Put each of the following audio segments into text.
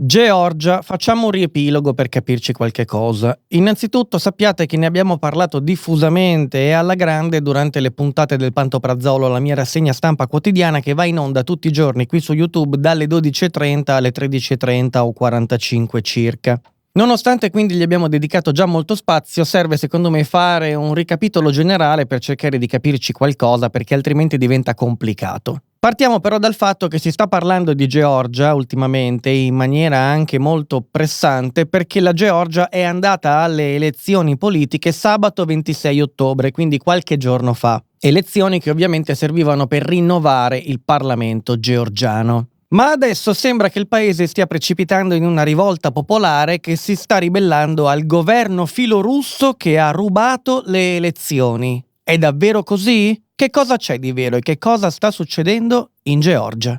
Georgia, facciamo un riepilogo per capirci qualche cosa. Innanzitutto sappiate che ne abbiamo parlato diffusamente e alla grande durante le puntate del Pantoprazolo, la mia rassegna stampa quotidiana che va in onda tutti i giorni qui su YouTube dalle 12.30 alle 13.30 o 45 circa. Nonostante quindi gli abbiamo dedicato già molto spazio, serve secondo me fare un ricapitolo generale per cercare di capirci qualcosa, perché altrimenti diventa complicato. Partiamo però dal fatto che si sta parlando di Georgia ultimamente in maniera anche molto pressante, perché la Georgia è andata alle elezioni politiche sabato 26 ottobre, quindi qualche giorno fa. Elezioni che ovviamente servivano per rinnovare il Parlamento georgiano. Ma adesso sembra che il paese stia precipitando in una rivolta popolare che si sta ribellando al governo filorusso che ha rubato le elezioni. È davvero così? Che cosa c'è di vero e che cosa sta succedendo in Georgia?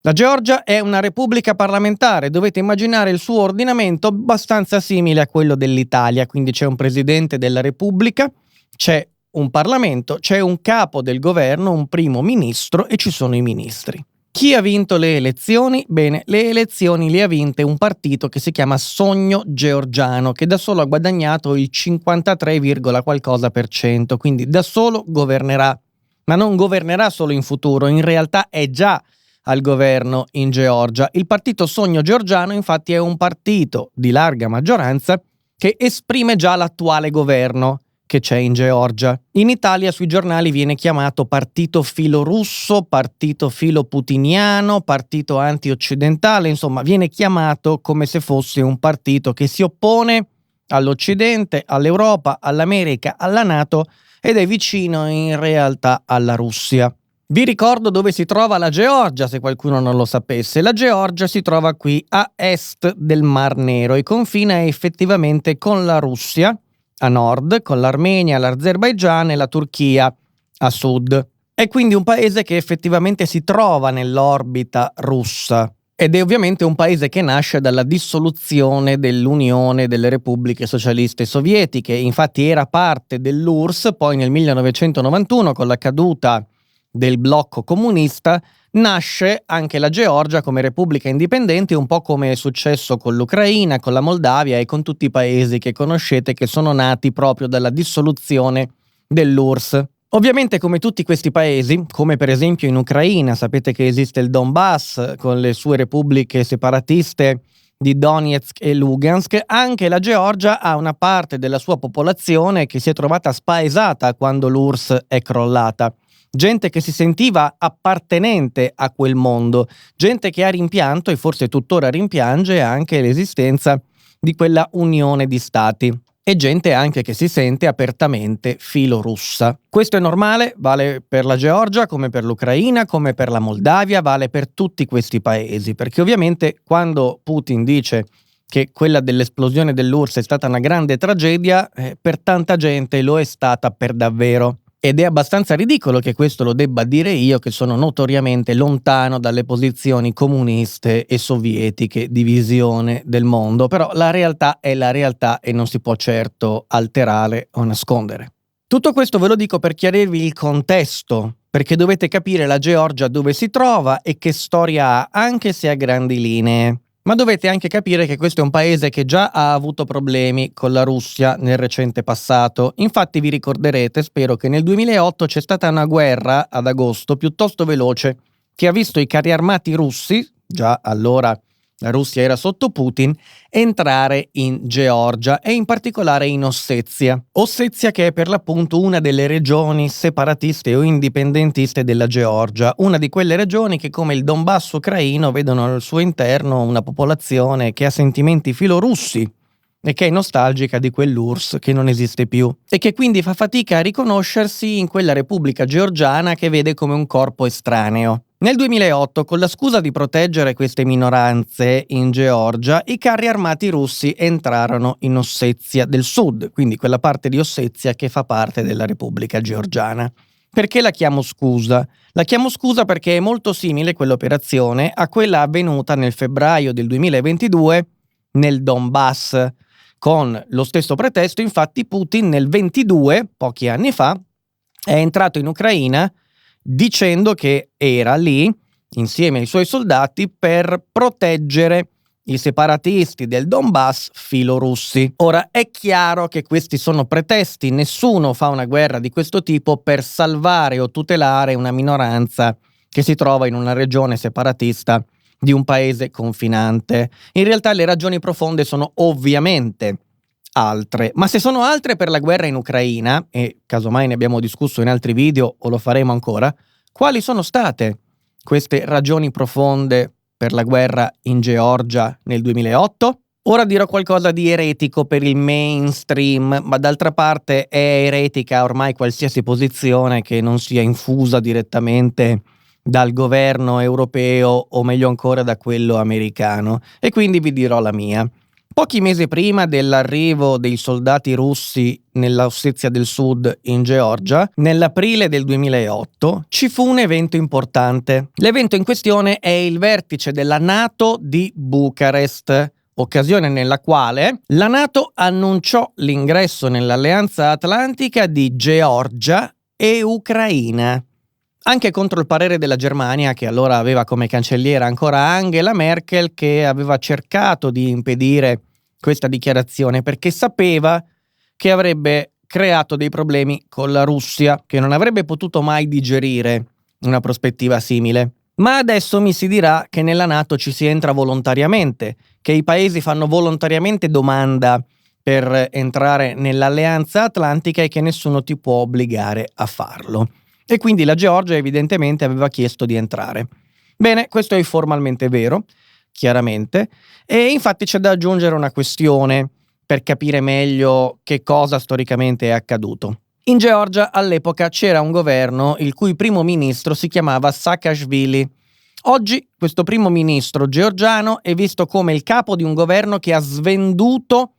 La Georgia è una repubblica parlamentare, dovete immaginare il suo ordinamento abbastanza simile a quello dell'Italia, quindi c'è un presidente della Repubblica, c'è un Parlamento, c'è un capo del governo, un primo ministro e ci sono i ministri. Chi ha vinto le elezioni? Bene, le elezioni le ha vinte un partito che si chiama Sogno Georgiano, che da solo ha guadagnato il 53, qualcosa per cento, quindi da solo governerà, ma non governerà solo in futuro, in realtà è già al governo in Georgia. Il partito Sogno Georgiano infatti è un partito di larga maggioranza che esprime già l'attuale governo che c'è in Georgia. In Italia sui giornali viene chiamato partito filorusso, partito filoputiniano, partito anti-occidentale, insomma viene chiamato come se fosse un partito che si oppone all'Occidente, all'Europa, all'America, alla NATO ed è vicino in realtà alla Russia. Vi ricordo dove si trova la Georgia, se qualcuno non lo sapesse. La Georgia si trova qui a est del Mar Nero e confina effettivamente con la Russia a nord, con l'Armenia, l'Azerbaigian e la Turchia a sud. È quindi un paese che effettivamente si trova nell'orbita russa ed è ovviamente un paese che nasce dalla dissoluzione dell'Unione delle Repubbliche Socialiste Sovietiche. Infatti era parte dell'URSS, poi nel 1991 con la caduta del blocco comunista nasce anche la Georgia come repubblica indipendente, un po' come è successo con l'Ucraina, con la Moldavia e con tutti i paesi che conoscete che sono nati proprio dalla dissoluzione dell'URSS. Ovviamente come tutti questi paesi, come per esempio in Ucraina, sapete che esiste il Donbass con le sue repubbliche separatiste di Donetsk e Lugansk, anche la Georgia ha una parte della sua popolazione che si è trovata spaesata quando l'URSS è crollata. Gente che si sentiva appartenente a quel mondo, gente che ha rimpianto e forse tuttora rimpiange anche l'esistenza di quella unione di stati e gente anche che si sente apertamente filorussa. Questo è normale, vale per la Georgia come per l'Ucraina, come per la Moldavia, vale per tutti questi paesi, perché ovviamente quando Putin dice che quella dell'esplosione dell'URSS è stata una grande tragedia, per tanta gente lo è stata per davvero. Ed è abbastanza ridicolo che questo lo debba dire io, che sono notoriamente lontano dalle posizioni comuniste e sovietiche di visione del mondo, però la realtà è la realtà e non si può certo alterare o nascondere. Tutto questo ve lo dico per chiarirvi il contesto, perché dovete capire la Georgia dove si trova e che storia ha, anche se a grandi linee. Ma dovete anche capire che questo è un paese che già ha avuto problemi con la Russia nel recente passato. Infatti vi ricorderete, spero, che nel 2008 c'è stata una guerra ad agosto piuttosto veloce che ha visto i carri armati russi, già allora la Russia era sotto Putin, entrare in Georgia e in particolare in Ossezia. Ossezia che è per l'appunto una delle regioni separatiste o indipendentiste della Georgia, una di quelle regioni che come il Donbass ucraino vedono al suo interno una popolazione che ha sentimenti filorussi e che è nostalgica di quell'URSS che non esiste più e che quindi fa fatica a riconoscersi in quella repubblica georgiana che vede come un corpo estraneo. Nel 2008, con la scusa di proteggere queste minoranze in Georgia, i carri armati russi entrarono in Ossetia del Sud, quindi quella parte di Ossetia che fa parte della Repubblica Georgiana. Perché la chiamo scusa? La chiamo scusa perché è molto simile quell'operazione a quella avvenuta nel febbraio del 2022 nel Donbass. Con lo stesso pretesto, infatti, Putin nel 22, pochi anni fa, è entrato in Ucraina dicendo che era lì, insieme ai suoi soldati, per proteggere i separatisti del Donbass filorussi. Ora, è chiaro che questi sono pretesti, nessuno fa una guerra di questo tipo per salvare o tutelare una minoranza che si trova in una regione separatista di un paese confinante. In realtà le ragioni profonde sono ovviamente altre, ma se sono altre per la guerra in Ucraina, e casomai ne abbiamo discusso in altri video o lo faremo ancora, quali sono state queste ragioni profonde per la guerra in Georgia nel 2008? Ora dirò qualcosa di eretico per il mainstream, ma d'altra parte è eretica ormai qualsiasi posizione che non sia infusa direttamente dal governo europeo o meglio ancora da quello americano, e quindi vi dirò la mia. Pochi mesi prima dell'arrivo dei soldati russi nella Ossetia del Sud in Georgia, nell'aprile del 2008, ci fu un evento importante. L'evento in questione è il vertice della NATO di Bucarest, occasione nella quale la NATO annunciò l'ingresso nell'Alleanza Atlantica di Georgia e Ucraina. Anche contro il parere della Germania, che allora aveva come cancelliera ancora Angela Merkel, che aveva cercato di impedire questa dichiarazione perché sapeva che avrebbe creato dei problemi con la Russia, che non avrebbe potuto mai digerire una prospettiva simile. Ma adesso mi si dirà che nella NATO ci si entra volontariamente, che i paesi fanno volontariamente domanda per entrare nell'Alleanza Atlantica e che nessuno ti può obbligare a farlo. E quindi la Georgia evidentemente aveva chiesto di entrare. Bene, questo è formalmente vero, chiaramente, e infatti c'è da aggiungere una questione per capire meglio che cosa storicamente è accaduto. In Georgia all'epoca c'era un governo il cui primo ministro si chiamava Saakashvili. Oggi questo primo ministro georgiano è visto come il capo di un governo che ha svenduto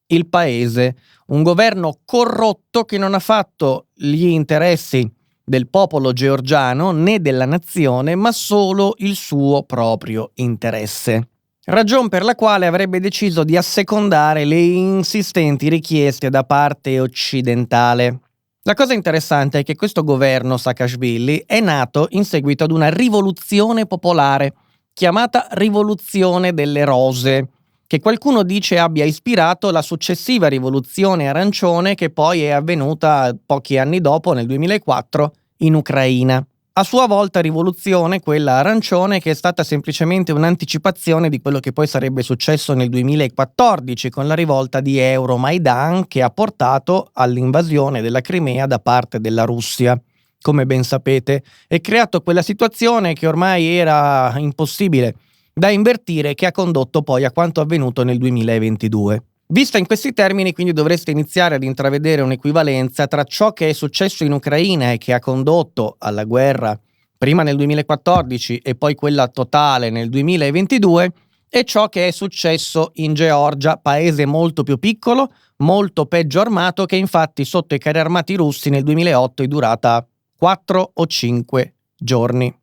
il paese, un governo corrotto che non ha fatto gli interessi del popolo georgiano né della nazione, ma solo il suo proprio interesse. Ragion per la quale avrebbe deciso di assecondare le insistenti richieste da parte occidentale. La cosa interessante è che questo governo Saakashvili è nato in seguito ad una rivoluzione popolare, chiamata Rivoluzione delle Rose, che qualcuno dice abbia ispirato la successiva rivoluzione arancione che poi è avvenuta pochi anni dopo, nel 2004, in Ucraina. A sua volta rivoluzione, quella arancione, che è stata semplicemente un'anticipazione di quello che poi sarebbe successo nel 2014 con la rivolta di Euromaidan, che ha portato all'invasione della Crimea da parte della Russia, come ben sapete, e creato quella situazione che ormai era impossibile da invertire, che ha condotto poi a quanto avvenuto nel 2022. Vista in questi termini, quindi dovreste iniziare ad intravedere un'equivalenza tra ciò che è successo in Ucraina e che ha condotto alla guerra prima nel 2014 e poi quella totale nel 2022 e ciò che è successo in Georgia, paese molto più piccolo, molto peggio armato, che infatti sotto i carri armati russi nel 2008 è durata 4 o 5 giorni.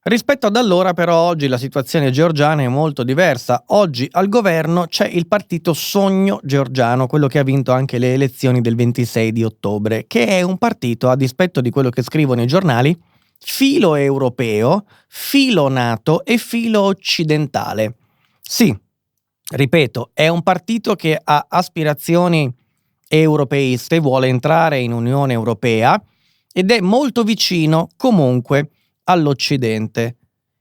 Rispetto ad allora, però, oggi la situazione georgiana è molto diversa. Oggi al governo c'è il partito Sogno Georgiano, quello che ha vinto anche le elezioni del 26 di ottobre, che è un partito, a dispetto di quello che scrivono i giornali, filo europeo, filo NATO e filo occidentale. Sì, ripeto, è un partito che ha aspirazioni europeiste, vuole entrare in Unione Europea ed è molto vicino comunque all'Occidente.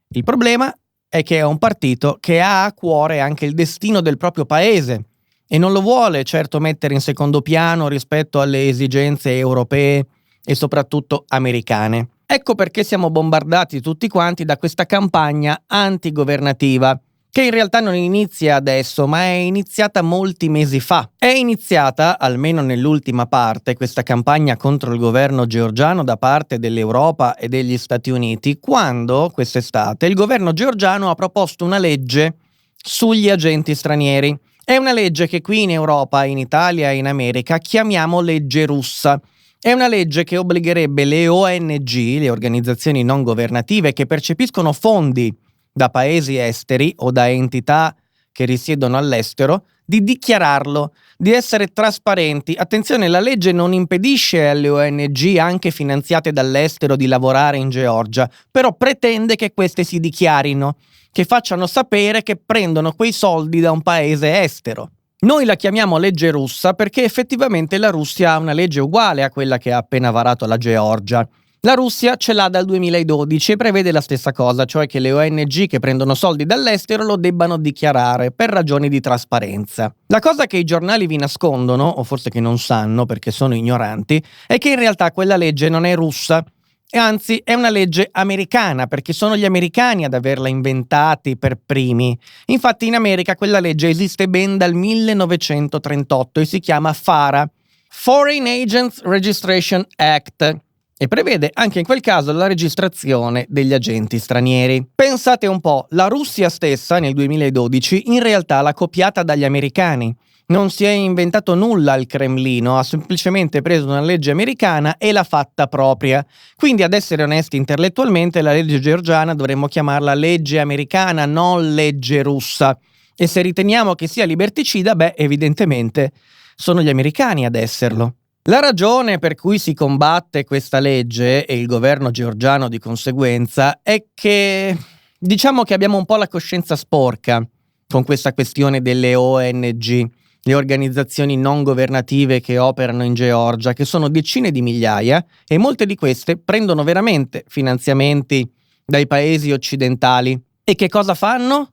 Il problema è che è un partito che ha a cuore anche il destino del proprio paese e non lo vuole certo mettere in secondo piano rispetto alle esigenze europee e soprattutto americane. Ecco perché siamo bombardati tutti quanti da questa campagna antigovernativa che in realtà non inizia adesso, ma è iniziata molti mesi fa. È iniziata, almeno nell'ultima parte, questa campagna contro il governo georgiano da parte dell'Europa e degli Stati Uniti, quando, quest'estate, il governo georgiano ha proposto una legge sugli agenti stranieri. È una legge che qui in Europa, in Italia e in America chiamiamo legge russa. È una legge che obbligherebbe le ONG, le organizzazioni non governative che percepiscono fondi da paesi esteri o da entità che risiedono all'estero, di dichiararlo, di essere trasparenti. Attenzione, la legge non impedisce alle ONG, anche finanziate dall'estero, di lavorare in Georgia, però pretende che queste si dichiarino, che facciano sapere che prendono quei soldi da un paese estero. Noi la chiamiamo legge russa perché effettivamente la Russia ha una legge uguale a quella che ha appena varato la Georgia. La Russia ce l'ha dal 2012 e prevede la stessa cosa, cioè che le ONG che prendono soldi dall'estero lo debbano dichiarare per ragioni di trasparenza. La cosa che i giornali vi nascondono, o forse che non sanno perché sono ignoranti, è che in realtà quella legge non è russa, e anzi è una legge americana, perché sono gli americani ad averla inventati per primi. Infatti in America quella legge esiste ben dal 1938 e si chiama FARA, Foreign Agents Registration Act, e prevede anche in quel caso la registrazione degli agenti stranieri. Pensate un po', la Russia stessa nel 2012 in realtà l'ha copiata dagli americani. Non si è inventato nulla al Cremlino, ha semplicemente preso una legge americana e l'ha fatta propria. Quindi, ad essere onesti intellettualmente, la legge georgiana dovremmo chiamarla legge americana, non legge russa. E se riteniamo che sia liberticida, evidentemente sono gli americani ad esserlo. La ragione per cui si combatte questa legge, e il governo georgiano di conseguenza, è che diciamo che abbiamo un po' la coscienza sporca con questa questione delle ONG, le organizzazioni non governative che operano in Georgia, che sono decine di migliaia, e molte di queste prendono veramente finanziamenti dai paesi occidentali. E che cosa fanno?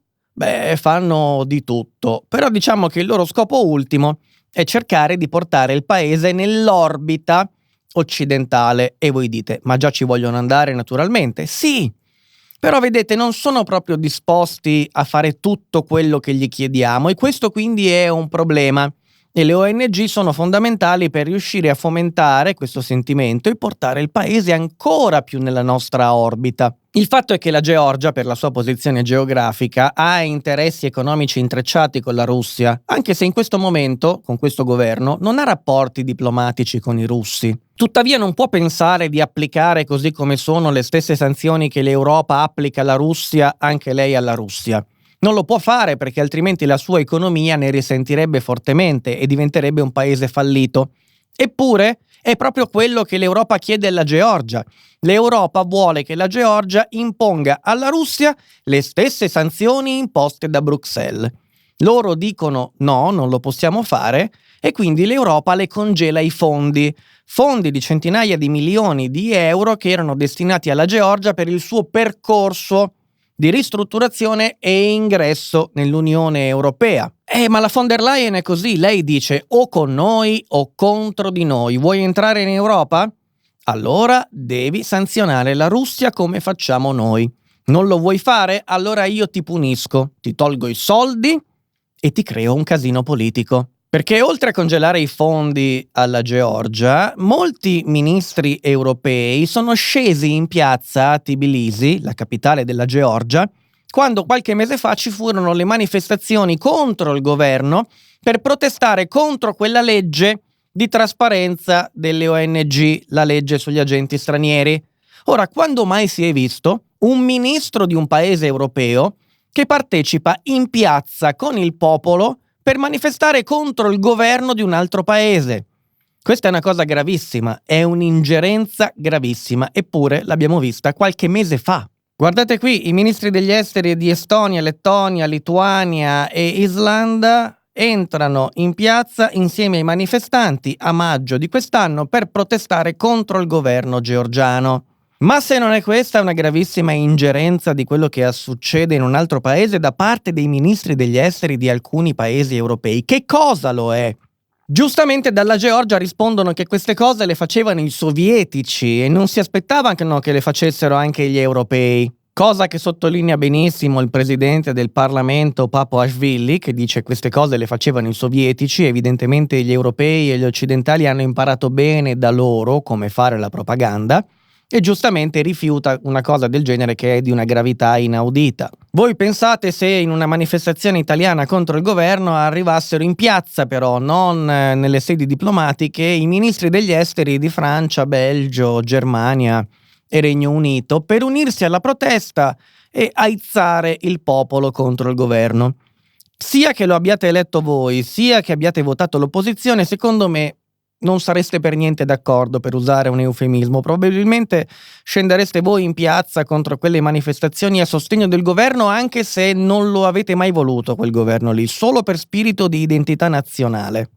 Fanno di tutto, però diciamo che il loro scopo ultimo è cercare di portare il paese nell'orbita occidentale. E voi dite, ma già ci vogliono andare naturalmente? Sì, però vedete, non sono proprio disposti a fare tutto quello che gli chiediamo e questo quindi è un problema. E le ONG sono fondamentali per riuscire a fomentare questo sentimento e portare il paese ancora più nella nostra orbita. Il fatto è che la Georgia, per la sua posizione geografica, ha interessi economici intrecciati con la Russia, anche se in questo momento, con questo governo, non ha rapporti diplomatici con i russi. Tuttavia non può pensare di applicare così come sono le stesse sanzioni che l'Europa applica alla Russia, anche lei alla Russia. Non lo può fare perché altrimenti la sua economia ne risentirebbe fortemente e diventerebbe un paese fallito. Eppure è proprio quello che l'Europa chiede alla Georgia. L'Europa vuole che la Georgia imponga alla Russia le stesse sanzioni imposte da Bruxelles. Loro dicono no, non lo possiamo fare e quindi l'Europa le congela i fondi di centinaia di milioni di euro che erano destinati alla Georgia per il suo percorso di ristrutturazione e ingresso nell'Unione Europea. Ma la von der Leyen è così, lei dice o con noi o contro di noi. Vuoi entrare in Europa? Allora devi sanzionare la Russia come facciamo noi. Non lo vuoi fare? Allora io ti punisco, ti tolgo i soldi e ti creo un casino politico. Perché oltre a congelare i fondi alla Georgia, molti ministri europei sono scesi in piazza a Tbilisi, la capitale della Georgia, quando qualche mese fa ci furono le manifestazioni contro il governo per protestare contro quella legge di trasparenza delle ONG, la legge sugli agenti stranieri. Ora, quando mai si è visto un ministro di un paese europeo che partecipa in piazza con il popolo per manifestare contro il governo di un altro paese? Questa è una cosa gravissima, è un'ingerenza gravissima, eppure l'abbiamo vista qualche mese fa. Guardate qui, i ministri degli esteri di Estonia, Lettonia, Lituania e Islanda entrano in piazza insieme ai manifestanti a maggio di quest'anno per protestare contro il governo georgiano. Ma se non è questa una gravissima ingerenza di quello che succede in un altro paese da parte dei ministri degli esteri di alcuni paesi europei, che cosa lo è? Giustamente dalla Georgia rispondono che queste cose le facevano i sovietici e non si aspettavano che le facessero anche gli europei. Cosa che sottolinea benissimo il presidente del Parlamento Papoashvili, che dice queste cose le facevano i sovietici, evidentemente gli europei e gli occidentali hanno imparato bene da loro come fare la propaganda, e giustamente rifiuta una cosa del genere che è di una gravità inaudita. Voi pensate se in una manifestazione italiana contro il governo arrivassero in piazza, però non nelle sedi diplomatiche, i ministri degli esteri di Francia, Belgio, Germania e Regno Unito per unirsi alla protesta e aizzare il popolo contro il governo. Sia che lo abbiate eletto voi, sia che abbiate votato l'opposizione, secondo me non sareste per niente d'accordo, per usare un eufemismo. Probabilmente scendereste voi in piazza contro quelle manifestazioni a sostegno del governo, anche se non lo avete mai voluto quel governo lì, solo per spirito di identità nazionale.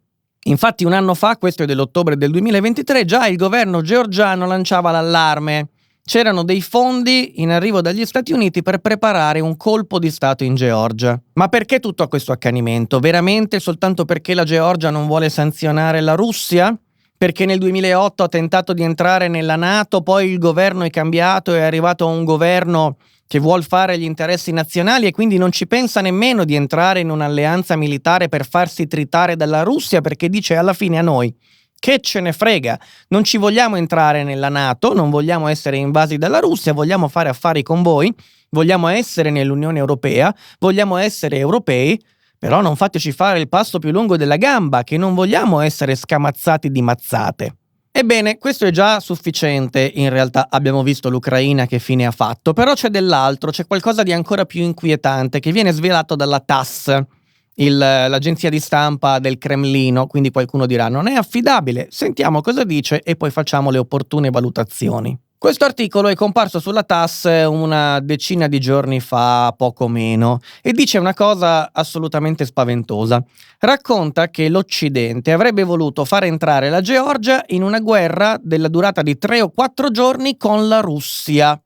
Infatti un anno fa, questo è dell'ottobre del 2023, già il governo georgiano lanciava l'allarme. C'erano dei fondi in arrivo dagli Stati Uniti per preparare un colpo di Stato in Georgia. Ma perché tutto questo accanimento? Veramente soltanto perché la Georgia non vuole sanzionare la Russia? Perché nel 2008 ha tentato di entrare nella NATO, poi il governo è cambiato e è arrivato un governo che vuol fare gli interessi nazionali e quindi non ci pensa nemmeno di entrare in un'alleanza militare per farsi tritare dalla Russia, perché dice alla fine a noi che ce ne frega, non ci vogliamo entrare nella NATO, non vogliamo essere invasi dalla Russia, vogliamo fare affari con voi, vogliamo essere nell'Unione Europea, vogliamo essere europei, però non fateci fare il passo più lungo della gamba, che non vogliamo essere scamazzati di mazzate. Ebbene, questo è già sufficiente, in realtà abbiamo visto l'Ucraina che fine ha fatto, però c'è dell'altro, c'è qualcosa di ancora più inquietante che viene svelato dalla TASS, l'agenzia di stampa del Cremlino, quindi qualcuno dirà non è affidabile, sentiamo cosa dice e poi facciamo le opportune valutazioni. Questo articolo è comparso sulla TASS una decina di giorni fa, poco meno, e dice una cosa assolutamente spaventosa. Racconta che l'Occidente avrebbe voluto far entrare la Georgia in una guerra della durata di 3 o 4 giorni con la Russia.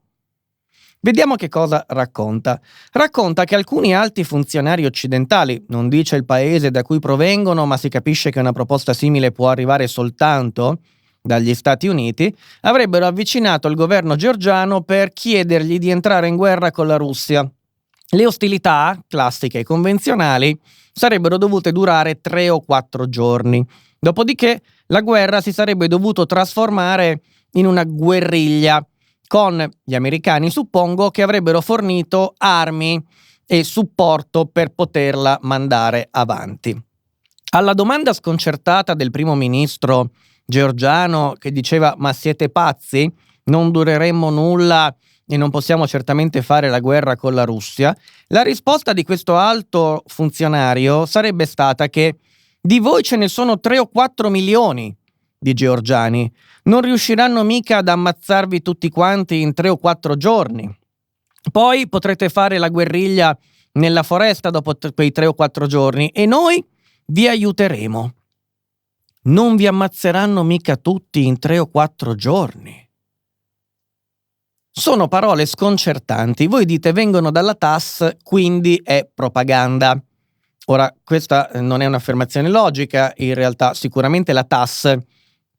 Vediamo che cosa racconta. Racconta che alcuni alti funzionari occidentali, non dice il paese da cui provengono, ma si capisce che una proposta simile può arrivare soltanto dagli Stati Uniti, avrebbero avvicinato il governo georgiano per chiedergli di entrare in guerra con la Russia. Le ostilità, classiche e convenzionali, sarebbero dovute durare 3 o 4 giorni. Dopodiché la guerra si sarebbe dovuto trasformare in una guerriglia, con gli americani, suppongo, che avrebbero fornito armi e supporto per poterla mandare avanti. Alla domanda sconcertata del primo ministro georgiano, che diceva ma siete pazzi? Non dureremmo nulla e non possiamo certamente fare la guerra con la Russia, la risposta di questo alto funzionario sarebbe stata che di voi ce ne sono 3 o 4 milioni di georgiani, non riusciranno mica ad ammazzarvi tutti quanti in 3 o 4 giorni. Poi potrete fare la guerriglia nella foresta dopo quei 3 o 4 giorni e noi vi aiuteremo. Non vi ammazzeranno mica tutti in 3 o 4 giorni. Sono parole sconcertanti. Voi dite vengono dalla TASS, quindi è propaganda. Ora, questa non è un'affermazione logica, in realtà sicuramente la TASS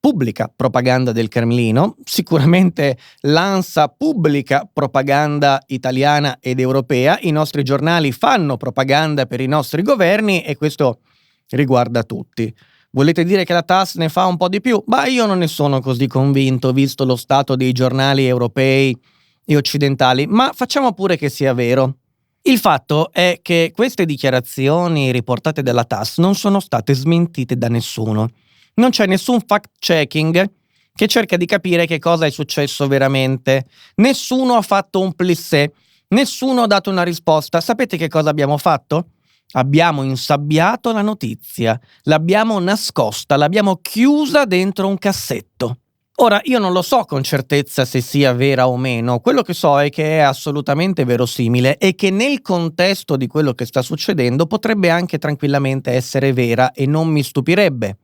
pubblica propaganda del Cremlino, sicuramente l'ANSA pubblica propaganda italiana ed europea, i nostri giornali fanno propaganda per i nostri governi e questo riguarda tutti. Volete dire che la TASS ne fa un po' di più? Ma io non ne sono così convinto, visto lo stato dei giornali europei e occidentali, ma facciamo pure che sia vero. Il fatto è che queste dichiarazioni riportate dalla TASS non sono state smentite da nessuno. Non c'è nessun fact-checking che cerca di capire che cosa è successo veramente. Nessuno ha fatto un plissé, nessuno ha dato una risposta. Sapete che cosa abbiamo fatto? Abbiamo insabbiato la notizia, l'abbiamo nascosta, l'abbiamo chiusa dentro un cassetto. Ora, io non lo so con certezza se sia vera o meno, quello che so è che è assolutamente verosimile e che nel contesto di quello che sta succedendo potrebbe anche tranquillamente essere vera e non mi stupirebbe.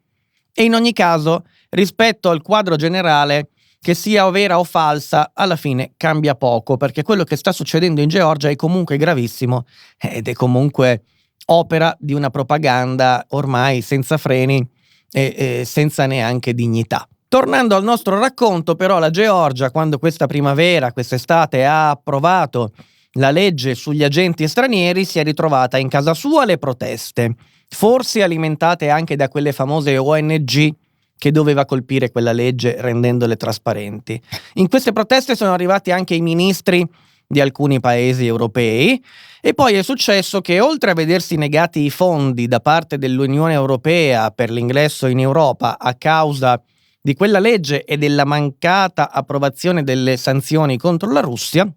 E in ogni caso, rispetto al quadro generale, che sia vera o falsa, alla fine cambia poco, perché quello che sta succedendo in Georgia è comunque gravissimo ed è comunque opera di una propaganda ormai senza freni e senza neanche dignità. Tornando al nostro racconto, però, la Georgia, quando quest'estate, ha approvato la legge sugli agenti stranieri, si è ritrovata in casa sua alle proteste, forse alimentate anche da quelle famose ONG che doveva colpire quella legge rendendole trasparenti. In queste proteste sono arrivati anche i ministri di alcuni paesi europei e poi è successo che, oltre a vedersi negati i fondi da parte dell'Unione Europea per l'ingresso in Europa a causa di quella legge e della mancata approvazione delle sanzioni contro la Russia,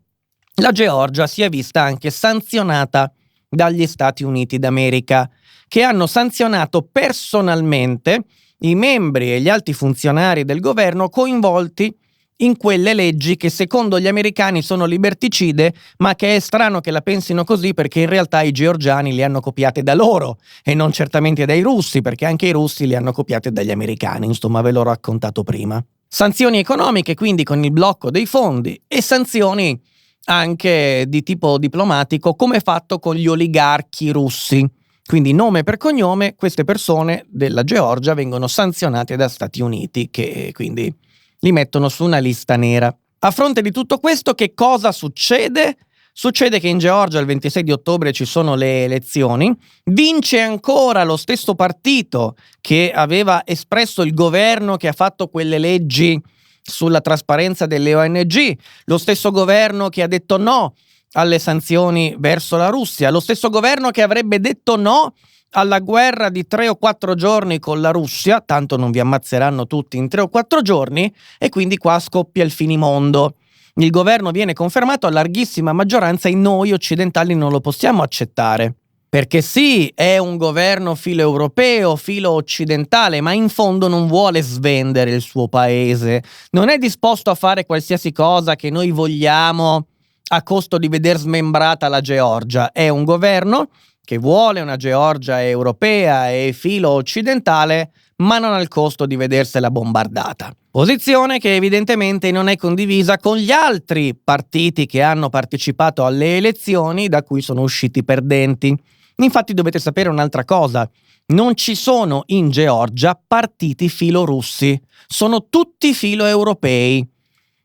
la Georgia si è vista anche sanzionata dagli Stati Uniti d'America, che hanno sanzionato personalmente i membri e gli alti funzionari del governo coinvolti in quelle leggi che secondo gli americani sono liberticide, ma che è strano che la pensino così perché in realtà i georgiani le hanno copiate da loro e non certamente dai russi, perché anche i russi le hanno copiate dagli americani, insomma ve l'ho raccontato prima. Sanzioni economiche quindi con il blocco dei fondi e sanzioni anche di tipo diplomatico come fatto con gli oligarchi russi. Quindi nome per cognome queste persone della Georgia vengono sanzionate da Stati Uniti che quindi li mettono su una lista nera. A fronte di tutto questo, che cosa succede? Succede che in Georgia il 26 di ottobre ci sono le elezioni, vince ancora lo stesso partito che aveva espresso il governo che ha fatto quelle leggi sulla trasparenza delle ONG, lo stesso governo che ha detto no alle sanzioni verso la Russia, lo stesso governo che avrebbe detto no alla guerra di 3 o 4 giorni con la Russia, tanto non vi ammazzeranno tutti in 3 o 4 giorni, e quindi qua scoppia il finimondo. Il governo viene confermato a larghissima maggioranza e noi occidentali non lo possiamo accettare. Perché sì, è un governo filo europeo, filo occidentale, ma in fondo non vuole svendere il suo paese. Non è disposto a fare qualsiasi cosa che noi vogliamo a costo di veder smembrata la Georgia. È un governo che vuole una Georgia europea e filo occidentale, ma non al costo di vedersela bombardata. Posizione che evidentemente non è condivisa con gli altri partiti che hanno partecipato alle elezioni da cui sono usciti perdenti. Infatti dovete sapere un'altra cosa: non ci sono in Georgia partiti filorussi, sono tutti filo-europei,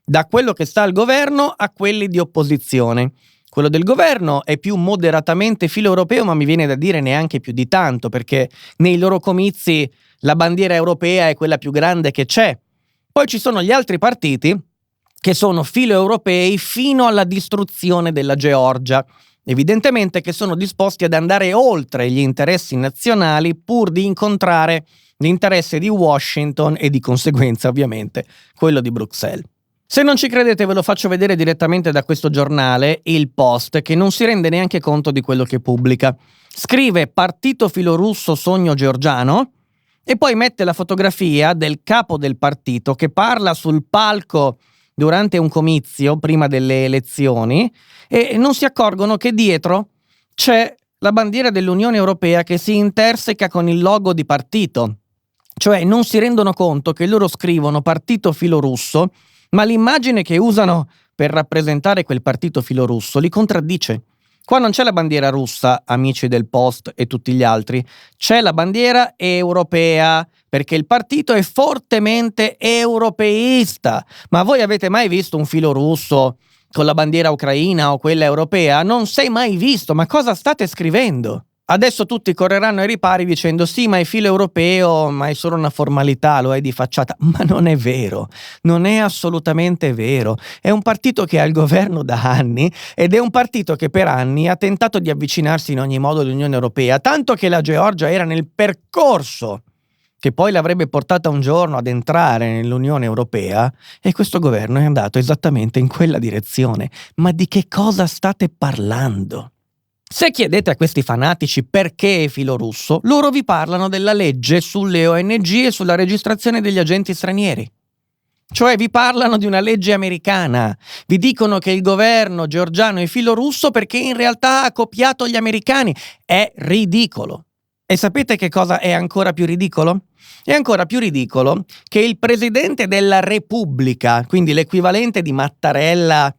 da quello che sta al governo a quelli di opposizione. Quello del governo è più moderatamente filo-europeo, ma mi viene da dire neanche più di tanto, perché nei loro comizi la bandiera europea è quella più grande che c'è. Poi ci sono gli altri partiti che sono filo-europei fino alla distruzione della Georgia, evidentemente che sono disposti ad andare oltre gli interessi nazionali pur di incontrare l'interesse di Washington e di conseguenza ovviamente quello di Bruxelles. Se non ci credete ve lo faccio vedere direttamente da questo giornale, Il Post, che non si rende neanche conto di quello che pubblica. Scrive partito filorusso sogno georgiano e poi mette la fotografia del capo del partito che parla sul palco durante un comizio prima delle elezioni e non si accorgono che dietro c'è la bandiera dell'Unione Europea che si interseca con il logo di partito. Cioè non si rendono conto che loro scrivono partito filorusso, ma l'immagine che usano per rappresentare quel partito filorusso li contraddice. Qua non c'è la bandiera russa, amici del Post e tutti gli altri, c'è la bandiera europea, perché il partito è fortemente europeista. Ma voi avete mai visto un filorusso con la bandiera ucraina o quella europea? Non si è mai visto, ma cosa state scrivendo? Adesso tutti correranno ai ripari dicendo sì, ma è filo europeo, ma è solo una formalità, lo è di facciata. Ma non è vero, non è assolutamente vero. È un partito che è al governo da anni ed è un partito che per anni ha tentato di avvicinarsi in ogni modo all'Unione Europea, tanto che la Georgia era nel percorso che poi l'avrebbe portata un giorno ad entrare nell'Unione Europea e questo governo è andato esattamente in quella direzione. Ma di che cosa state parlando? Se chiedete a questi fanatici perché è filorusso, loro vi parlano della legge sulle ONG e sulla registrazione degli agenti stranieri. Cioè vi parlano di una legge americana, vi dicono che il governo georgiano è filorusso perché in realtà ha copiato gli americani. È ridicolo. E sapete che cosa è ancora più ridicolo? È ancora più ridicolo che il presidente della Repubblica, quindi l'equivalente di Mattarella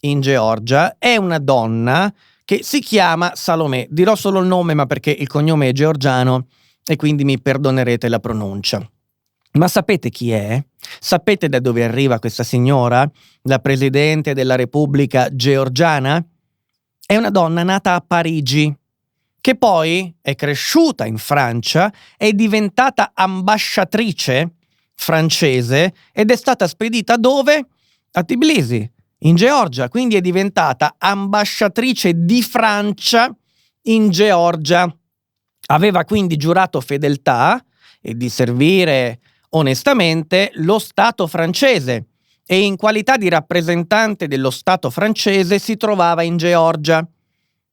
in Georgia, è una donna che si chiama Salomè. Dirò solo il nome, ma perché il cognome è georgiano e quindi mi perdonerete la pronuncia. Ma sapete chi è? Sapete da dove arriva questa signora? La presidente della Repubblica Georgiana? È una donna nata a Parigi, che poi è cresciuta in Francia, è diventata ambasciatrice francese ed è stata spedita dove? A Tbilisi, in Georgia. Quindi è diventata ambasciatrice di Francia in Georgia. Aveva quindi giurato fedeltà e di servire onestamente lo Stato francese e in qualità di rappresentante dello Stato francese si trovava in Georgia.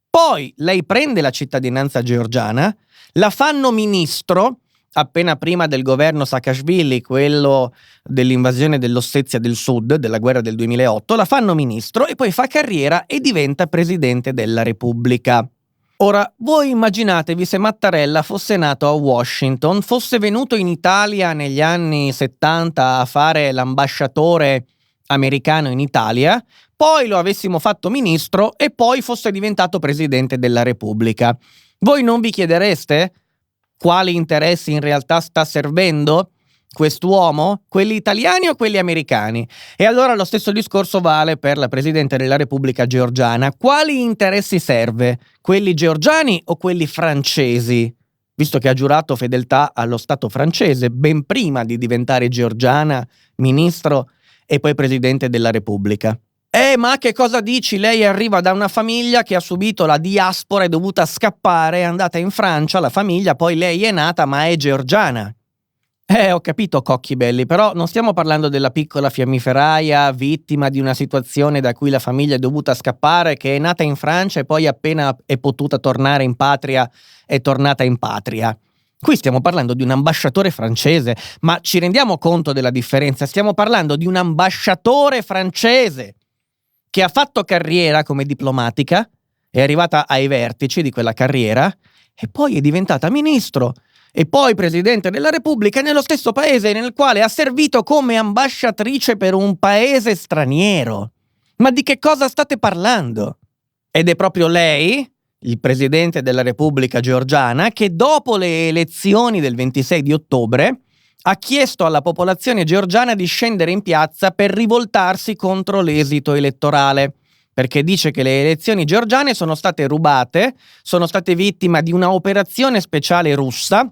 Poi lei prende la cittadinanza georgiana, la fanno ministro, appena prima del governo Saakashvili, quello dell'invasione dell'Ossetia del Sud, della guerra del 2008, la fanno ministro e poi fa carriera e diventa presidente della Repubblica. Ora, voi immaginatevi se Mattarella fosse nato a Washington, fosse venuto in Italia negli anni 70 a fare l'ambasciatore americano in Italia, poi lo avessimo fatto ministro e poi fosse diventato presidente della Repubblica. Voi non vi chiedereste quali interessi in realtà sta servendo quest'uomo? Quelli italiani o quelli americani? E allora lo stesso discorso vale per la presidente della Repubblica Georgiana. Quali interessi serve? Quelli georgiani o quelli francesi? Visto che ha giurato fedeltà allo Stato francese ben prima di diventare georgiana, ministro e poi presidente della Repubblica. Ma che cosa dici? Lei arriva da una famiglia che ha subito la diaspora, è dovuta scappare, è andata in Francia, la famiglia, poi lei è nata ma è georgiana. Ho capito, cocchi belli, però non stiamo parlando della piccola fiammiferaia vittima di una situazione da cui la famiglia è dovuta scappare, che è nata in Francia e poi appena è potuta tornare in patria è tornata in patria. Qui stiamo parlando di un ambasciatore francese, ma ci rendiamo conto della differenza? Stiamo parlando di un ambasciatore francese che ha fatto carriera come diplomatica, è arrivata ai vertici di quella carriera e poi è diventata ministro e poi presidente della Repubblica nello stesso paese nel quale ha servito come ambasciatrice per un paese straniero. Ma di che cosa state parlando? Ed è proprio lei, il presidente della Repubblica Georgiana, che dopo le elezioni del 26 di ottobre ha chiesto alla popolazione georgiana di scendere in piazza per rivoltarsi contro l'esito elettorale, perché dice che le elezioni georgiane sono state rubate, sono state vittima di una operazione speciale russa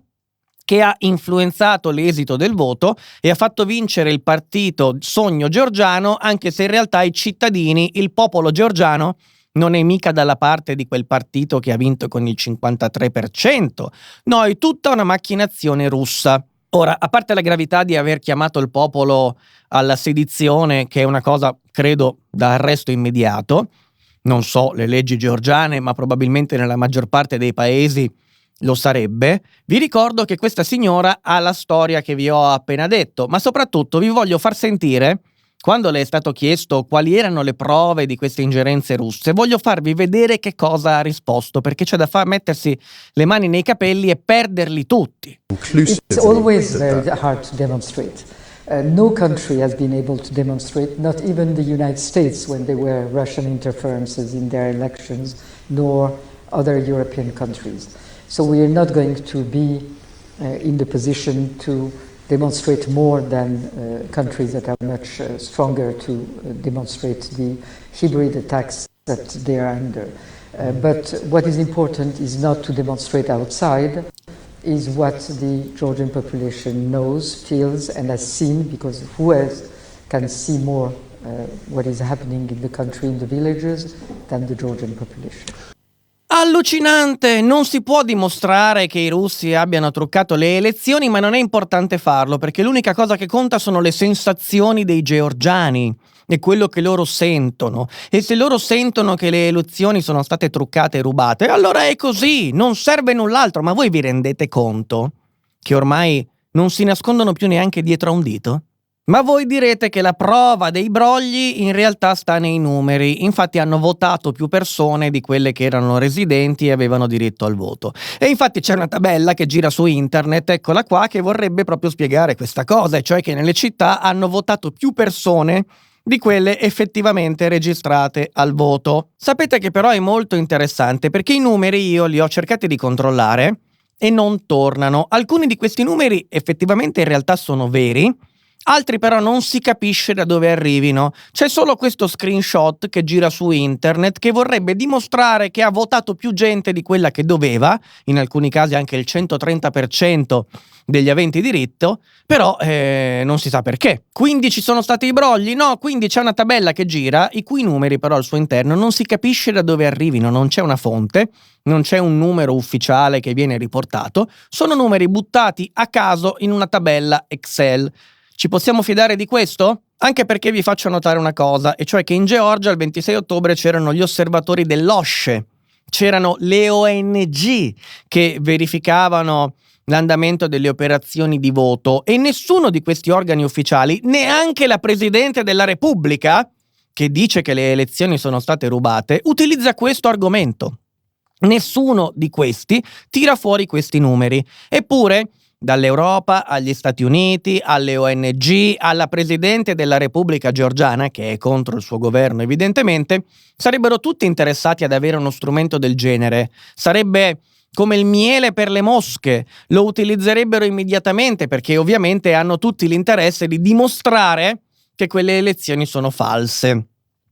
che ha influenzato l'esito del voto e ha fatto vincere il partito Sogno Georgiano, anche se in realtà i cittadini, il popolo georgiano, non è mica dalla parte di quel partito che ha vinto con il 53%. No, è tutta una macchinazione russa. Ora, a parte la gravità di aver chiamato il popolo alla sedizione, che è una cosa, credo, da arresto immediato, non so le leggi georgiane, ma probabilmente nella maggior parte dei paesi lo sarebbe, vi ricordo che questa signora ha la storia che vi ho appena detto, ma soprattutto vi voglio far sentire, quando le è stato chiesto quali erano le prove di queste ingerenze russe, voglio farvi vedere che cosa ha risposto, perché c'è da mettersi le mani nei capelli e perderli tutti. It's always very hard to demonstrate. No country has been able to demonstrate, not even the United States when there were Russian interferences in their elections, nor other European countries. So we are not going to be in the position to demonstrate more than countries that are much stronger to demonstrate the hybrid attacks that they are under. But what is important is not to demonstrate outside, is what the Georgian population knows, feels and has seen, because who else can see more what is happening in the country, in the villages, than the Georgian population. Allucinante! Non si può dimostrare che i russi abbiano truccato le elezioni, ma non è importante farlo, perché l'unica cosa che conta sono le sensazioni dei georgiani e quello che loro sentono. E se loro sentono che le elezioni sono state truccate e rubate, allora è così, non serve null'altro. Ma voi vi rendete conto che ormai non si nascondono più neanche dietro a un dito? Ma voi direte che la prova dei brogli in realtà sta nei numeri, infatti hanno votato più persone di quelle che erano residenti e avevano diritto al voto. E infatti c'è una tabella che gira su internet, eccola qua, che vorrebbe proprio spiegare questa cosa, e cioè che nelle città hanno votato più persone di quelle effettivamente registrate al voto. Sapete che però è molto interessante, perché i numeri io li ho cercati di controllare, e non tornano. Alcuni di questi numeri effettivamente in realtà sono veri, altri però non si capisce da dove arrivino. C'è solo questo screenshot che gira su internet che vorrebbe dimostrare che ha votato più gente di quella che doveva, in alcuni casi anche il 130% degli aventi diritto, però non si sa perché. Quindi ci sono stati i brogli? No, quindi c'è una tabella che gira, i cui numeri però al suo interno non si capisce da dove arrivino, non c'è una fonte, non c'è un numero ufficiale che viene riportato, sono numeri buttati a caso in una tabella Excel. Ci possiamo fidare di questo? Anche perché vi faccio notare una cosa, e cioè che in Georgia il 26 ottobre c'erano gli osservatori dell'OSCE, c'erano le ONG che verificavano l'andamento delle operazioni di voto e nessuno di questi organi ufficiali, neanche la Presidente della Repubblica, che dice che le elezioni sono state rubate, utilizza questo argomento. Nessuno di questi tira fuori questi numeri. Eppure, dall'Europa agli Stati Uniti, alle ONG, alla Presidente della Repubblica Georgiana, che è contro il suo governo evidentemente, sarebbero tutti interessati ad avere uno strumento del genere. Sarebbe come il miele per le mosche, lo utilizzerebbero immediatamente perché ovviamente hanno tutti l'interesse di dimostrare che quelle elezioni sono false.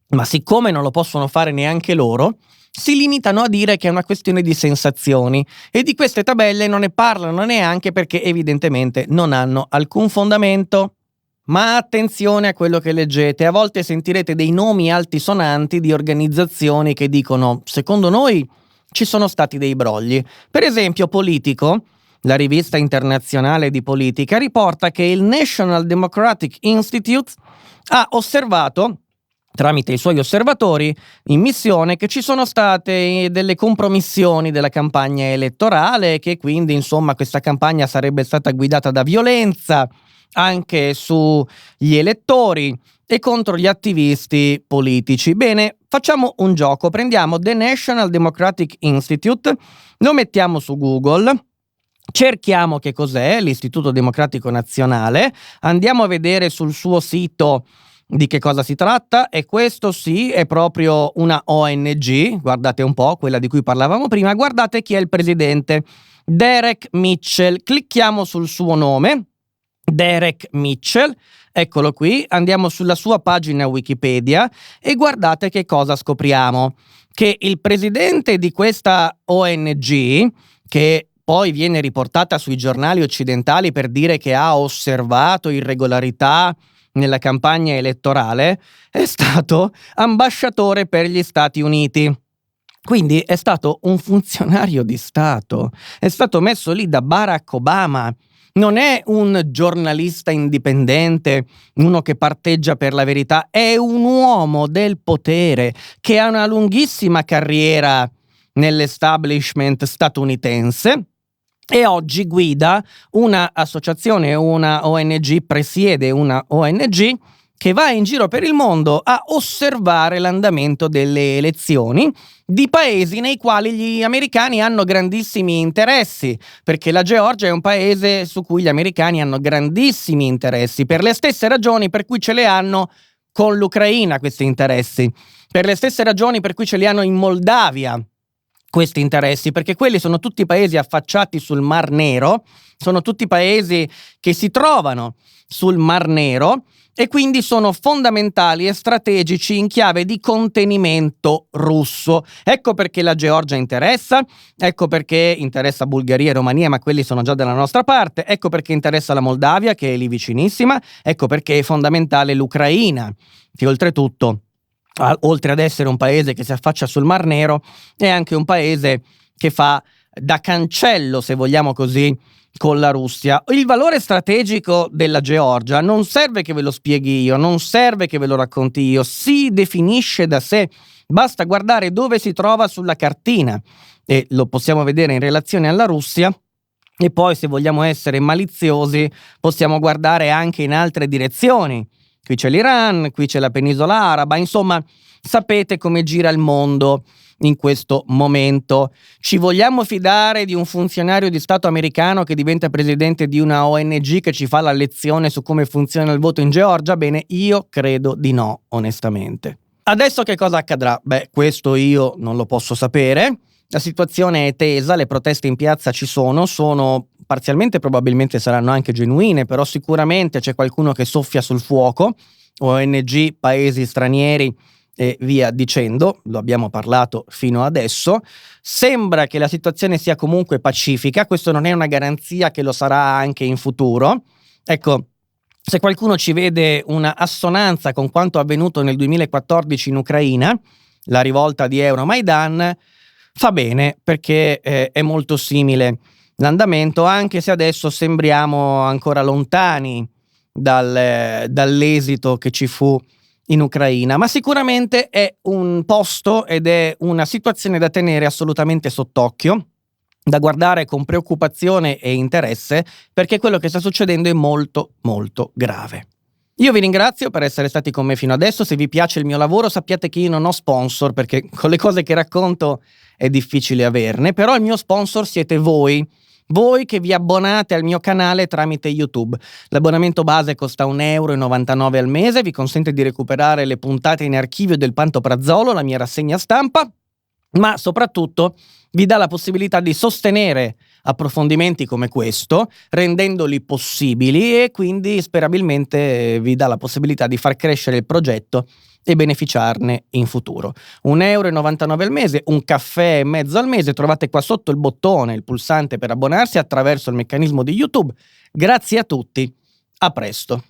Ma siccome non lo possono fare neanche loro, si limitano a dire che è una questione di sensazioni e di queste tabelle non ne parlano neanche perché evidentemente non hanno alcun fondamento. Ma attenzione a quello che leggete, a volte sentirete dei nomi altisonanti di organizzazioni che dicono «secondo noi ci sono stati dei brogli». Per esempio Politico, la rivista internazionale di politica, riporta che il National Democratic Institute ha osservato tramite i suoi osservatori in missione che ci sono state delle compromissioni della campagna elettorale, che quindi insomma questa campagna sarebbe stata guidata da violenza anche sugli elettori e contro gli attivisti politici. Bene, facciamo un gioco, prendiamo The National Democratic Institute, lo mettiamo su Google, cerchiamo che cos'è l'Istituto Democratico Nazionale, andiamo a vedere sul suo sito di che cosa si tratta, e questo sì è proprio una ONG, guardate un po', quella di cui parlavamo prima, guardate chi è il presidente, Derek Mitchell, clicchiamo sul suo nome, Derek Mitchell, eccolo qui, andiamo sulla sua pagina Wikipedia e guardate che cosa scopriamo, che il presidente di questa ONG, che poi viene riportata sui giornali occidentali per dire che ha osservato irregolarità nella campagna elettorale, è stato ambasciatore per gli Stati Uniti. Quindi è stato un funzionario di Stato, è stato messo lì da Barack Obama. Non è un giornalista indipendente, uno che parteggia per la verità, è un uomo del potere che ha una lunghissima carriera nell'establishment statunitense e oggi guida una associazione, una ONG, presiede una ONG che va in giro per il mondo a osservare l'andamento delle elezioni di paesi nei quali gli americani hanno grandissimi interessi, perché la Georgia è un paese su cui gli americani hanno grandissimi interessi, per le stesse ragioni per cui ce le hanno con l'Ucraina questi interessi, per le stesse ragioni per cui ce li hanno in Moldavia questi interessi, perché quelli sono tutti paesi affacciati sul Mar Nero, sono tutti paesi che si trovano sul Mar Nero e quindi sono fondamentali e strategici in chiave di contenimento russo. Ecco perché la Georgia interessa, ecco perché interessa Bulgaria e Romania, ma quelli sono già dalla nostra parte, ecco perché interessa la Moldavia, che è lì vicinissima, ecco perché è fondamentale l'Ucraina, che oltretutto, oltre ad essere un paese che si affaccia sul Mar Nero, è anche un paese che fa da cancello, se vogliamo così, con la Russia. Il valore strategico della Georgia non serve che ve lo spieghi io, non serve che ve lo racconti io, si definisce da sé, basta guardare dove si trova sulla cartina e lo possiamo vedere in relazione alla Russia. E poi, se vogliamo essere maliziosi, possiamo guardare anche in altre direzioni. Qui c'è l'Iran, qui c'è la penisola araba, insomma, sapete come gira il mondo in questo momento. Ci vogliamo fidare di un funzionario di Stato americano che diventa presidente di una ONG che ci fa la lezione su come funziona il voto in Georgia? Bene, io credo di no, onestamente. Adesso che cosa accadrà? Beh, questo io non lo posso sapere. La situazione è tesa, le proteste in piazza ci sono parzialmente, probabilmente saranno anche genuine, però sicuramente c'è qualcuno che soffia sul fuoco, ONG, paesi stranieri e via dicendo, lo abbiamo parlato fino adesso. Sembra che la situazione sia comunque pacifica, questo non è una garanzia che lo sarà anche in futuro. Ecco, se qualcuno ci vede una assonanza con quanto avvenuto nel 2014 in Ucraina, la rivolta di Euromaidan, fa bene, perché è molto simile l'andamento, anche se adesso sembriamo ancora lontani dall'esito che ci fu in Ucraina, ma sicuramente è un posto ed è una situazione da tenere assolutamente sott'occhio, da guardare con preoccupazione e interesse, perché quello che sta succedendo è molto molto grave. Io vi ringrazio per essere stati con me fino adesso. Se vi piace il mio lavoro, sappiate che io non ho sponsor, perché con le cose che racconto è difficile averne, però il mio sponsor siete voi che vi abbonate al mio canale tramite YouTube. L'abbonamento base costa 1,99 € al mese, vi consente di recuperare le puntate in archivio del Pantoprazolo, la mia rassegna stampa, ma soprattutto vi dà la possibilità di sostenere approfondimenti come questo, rendendoli possibili, e quindi sperabilmente vi dà la possibilità di far crescere il progetto e beneficiarne in futuro. 1,99 € al mese, un caffè e mezzo al mese, trovate qua sotto il bottone, il pulsante per abbonarsi attraverso il meccanismo di YouTube. Grazie a tutti, a presto.